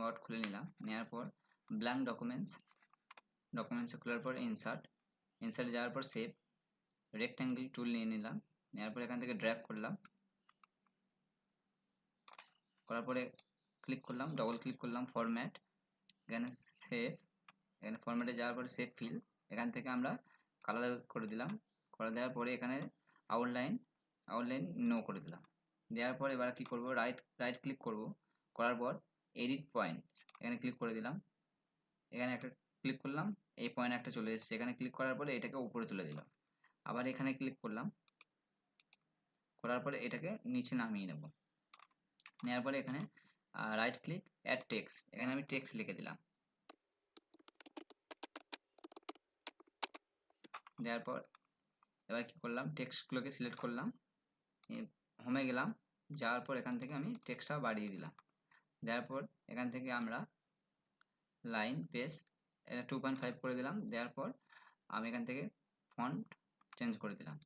Word খুলে নিলাম, নেওয়ার পর ব্ল্যাঙ্ক ডকুমেন্টসে খোলার পর ইনসার্টে যাওয়ার পর সেভ, রেক্ট্যাঙ্গেল টুল নিয়ে নিলাম, নেওয়ার পর এখান থেকে ড্র্যাগ করলাম, করার পরে ক্লিক করলাম, ডবল ক্লিক করলাম ফরম্যাট, এখানে সেভ, এখানে ফরম্যাটে যাওয়ার পরে সেভ ফিল, এখান থেকে আমরা কালার করে দিলাম, করে দেওয়ার পরে এখানে আউটলাইন নো করে দিলাম। দেওয়ার পর এবার কি করব, রাইট ক্লিক করব, করার পর এডিট পয়েন্টস এখানে ক্লিক করে দিলাম, এখানে একটা ক্লিক করলাম, এই পয়েন্ট একটা চলে এসেছে, এখানে ক্লিক করার পরে এটাকে উপরে তুলে দিলাম, আবার এখানে ক্লিক করলাম, করার পরে এটাকে নিচে নামিয়ে নেব, নেওয়ার পরে এখানে রাইট ক্লিক অ্যাড টেক্সট, এখানে আমি টেক্সট লিখে দিলাম, দেওয়ার পর এবার কি করলাম, টেক্সটগুলোকে সিলেক্ট করলাম, হোমে গেলাম, যাওয়ার পর এখান থেকে আমি টেক্সটটা বাড়িয়ে দিলাম, দেওয়ার পর এখান থেকে আমরা লাইন পেজ এটা 2.5 করে দিলাম, দেওয়ার পর আমি এখান থেকে ফন্ট চেঞ্জ করে দিলাম।